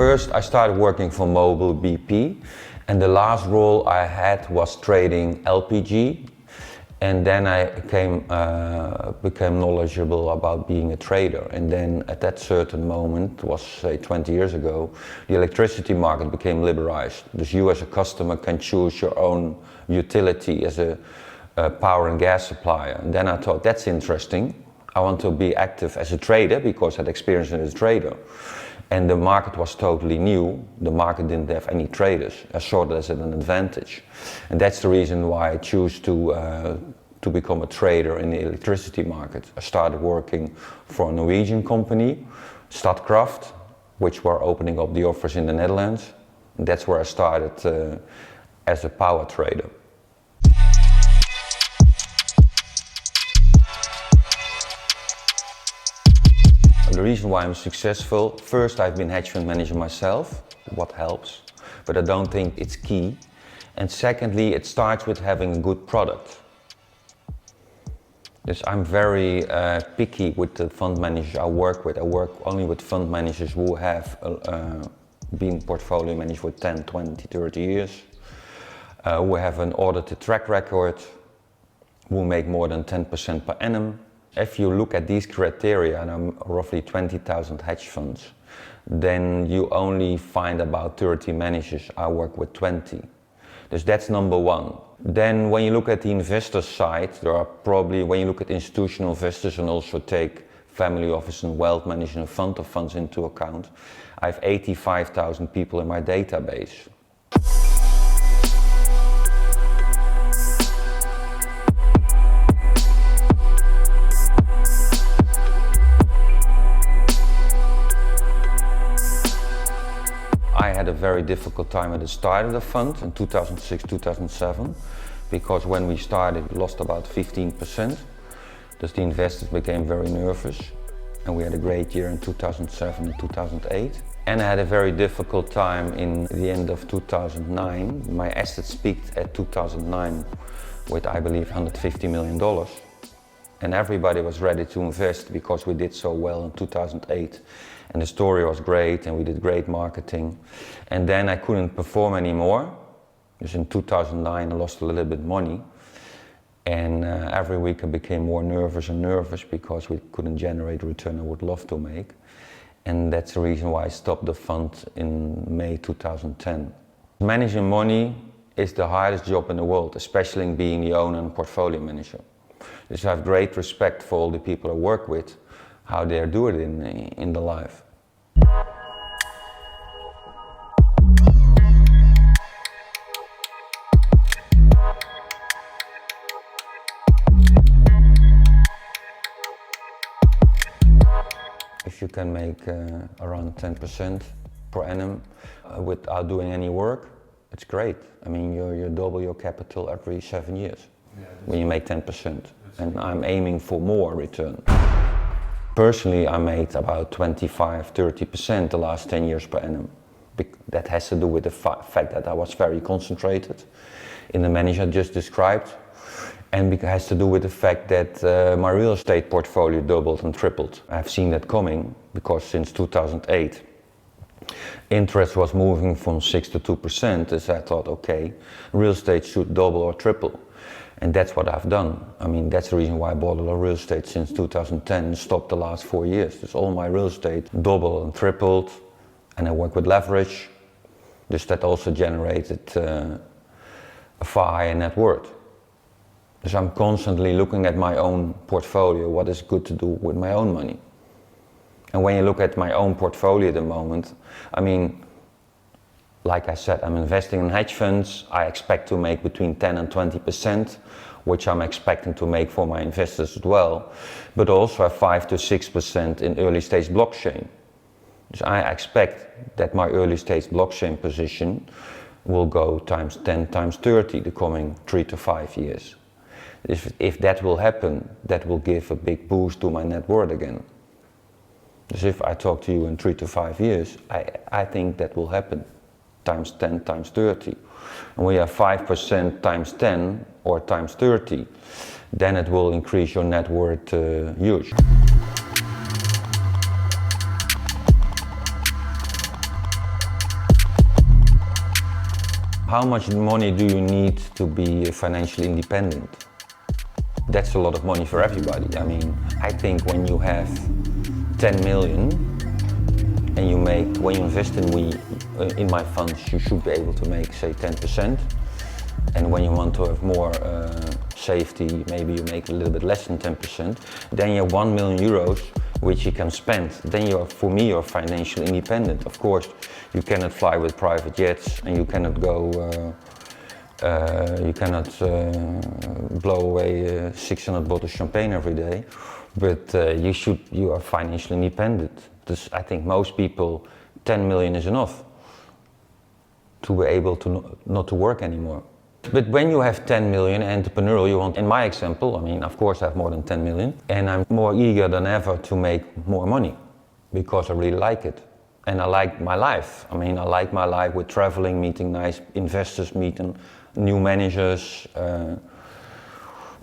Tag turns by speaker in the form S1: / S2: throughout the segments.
S1: First, I started working for Mobil BP, and the last role I had was trading LPG. And then I became knowledgeable about being a trader. And then at that certain moment, was say 20 years ago, the electricity market became liberalized. Dus you as a customer can choose your own utility as a power and gas supplier. And then I thought, that's interesting. I want to be active as a trader because I had experience as a trader. And the market was totally new. The market didn't have any traders. I saw that as an advantage. And that's the reason why I choose to become a trader in the electricity market. I started working for a Norwegian company, Statkraft, which were opening up the office in the Netherlands. And that's where I started as a power trader. The reason why I'm successful, first I've been hedge fund manager myself, what helps, but I don't think it's key. And secondly, it starts with having a good product. Yes, I'm very picky with the fund managers I work with. I work only with fund managers who have been portfolio managers for 10, 20, 30 years, who have an audited track record, who make more than 10% per annum. If you look at these criteria, and I'm roughly 20,000 hedge funds, then you only find about 30 managers. I work with 20. So that's number one. Then when you look at the investor side, there are probably, when you look at institutional investors and also take family office and wealth management fund of funds into account, I have 85,000 people in my database. I had a very difficult time at the start of the fund in 2006, 2007, because when we started, we lost about 15%. Thus the investors became very nervous, and we had a great year in 2007 and 2008. And I had a very difficult time in the end of 2009. My assets peaked at 2009 with, I believe, $150 million. And everybody was ready to invest because we did so well in 2008. And the story was great and we did great marketing. And then I couldn't perform anymore. Because in 2009 I lost a little bit of money. And every week I became more nervous and nervous because we couldn't generate the return I would love to make. And that's the reason why I stopped the fund in May 2010. Managing money is the hardest job in the world, especially being the owner and portfolio manager. So I have great respect for all the people I work with, how they do it in the life. If you can make around 10% per annum without doing any work, it's great. I mean, you double your capital every 7 years when you make 10%. And I'm aiming for more return. Personally, I made about 25–30% the last 10 years per annum. That has to do with the fact that I was very concentrated in the manager I just described. And it has to do with the fact that my real estate portfolio doubled and tripled. I've seen that coming because since 2008, interest was moving from 6 to 2%. So I thought, okay, real estate should double or triple. And that's what I've done. I mean, that's the reason why I bought a lot of real estate since 2010 and stopped the last 4 years. Because all my real estate doubled and tripled, and I work with leverage. Dus that also generated a far higher net worth. So I'm constantly looking at my own portfolio, what is good to do with my own money. And when you look at my own portfolio at the moment, I mean, like I said, I'm investing in hedge funds. I expect to make between 10 and 20%, which I'm expecting to make for my investors as well. But also 5 to 6% in early stage blockchain. So I expect that my early stage blockchain position will go times 10, times 30 the coming 3 to 5 years. If that will happen, that will give a big boost to my net worth again. So if I talk to you in 3 to 5 years, I think that will happen. Times 10, times 30. And when you have 5% times 10 or times 30, then it will increase your net worth huge. How much money do you need to be financially independent? That's a lot of money for everybody. I mean, I think when you have 10 million and when you invest in my funds, you should be able to make, say, 10%. And when you want to have more safety, maybe you make a little bit less than 10%. Then you have 1 million euros, which you can spend. Then for me, you're financially independent. Of course, you cannot fly with private jets, and you cannot blow away 600 bottles of champagne every day. But you are financially independent. I think most people, 10 million is enough to be able to not to work anymore. But when you have 10 million entrepreneurial, you want, in my example, I mean, of course I have more than 10 million, and I'm more eager than ever to make more money because I really like it. And I like my life. I mean, I like my life with traveling, meeting nice investors, meeting new managers.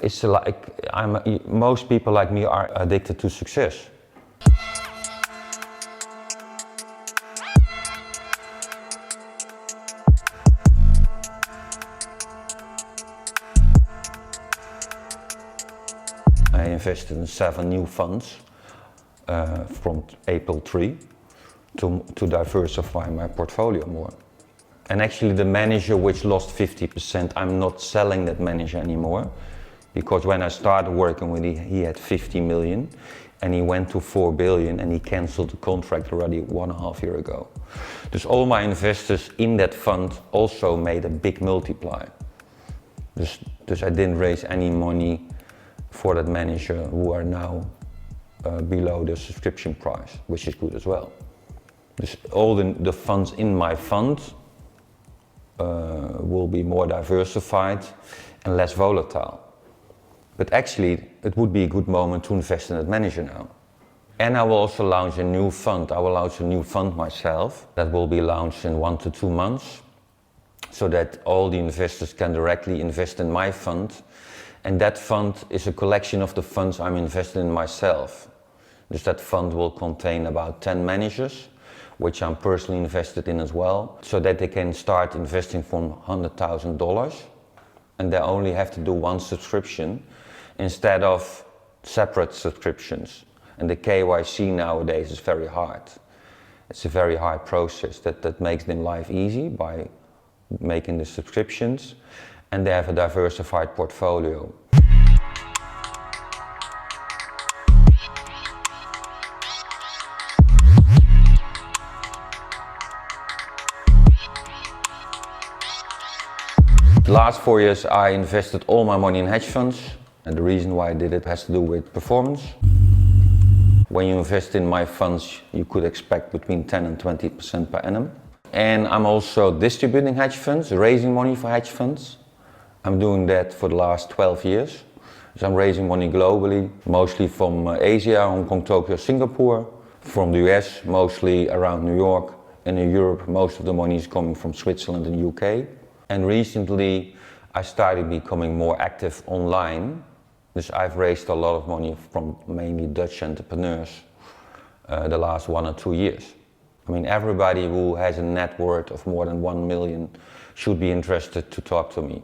S1: It's like, most people like me are addicted to success. I invested in 7 new funds from April 3 to diversify my portfolio more. And actually the manager which lost 50%, I'm not selling that manager anymore, because when I started working with him, he had 50 million and he went to 4 billion and he cancelled the contract already 1.5 years ago. Dus all my investors in that fund also made a big multiplier. Dus I didn't raise any money for that manager who are now below the subscription price, which is good as well. Dus all the funds in my fund will be more diversified and less volatile. But actually, it would be a good moment to invest in that manager now. And I will also launch a new fund. I will launch a new fund myself that will be launched in 1 to 2 months, so that all the investors can directly invest in my fund. And that fund is a collection of the funds I'm invested in myself. Dus that fund will contain about 10 managers, which I'm personally invested in as well, so that they can start investing from $100,000 and they only have to do 1 subscription instead of separate subscriptions. And the KYC nowadays is very hard. It's a very hard process that makes their life easy by making the subscriptions, and they have a diversified portfolio. The last 4 years I invested all my money in hedge funds, and the reason why I did it has to do with performance. When you invest in my funds, you could expect between 10 and 20% per annum. And I'm also distributing hedge funds, raising money for hedge funds. I'm doing that for the last 12 years. So I'm raising money globally, mostly from Asia, Hong Kong, Tokyo, Singapore. From the US, mostly around New York. And in Europe, most of the money is coming from Switzerland and UK. And recently, I started becoming more active online. Dus I've raised a lot of money from mainly Dutch entrepreneurs the last 1 or 2 years. I mean, everybody who has a net worth of more than 1 million should be interested to talk to me.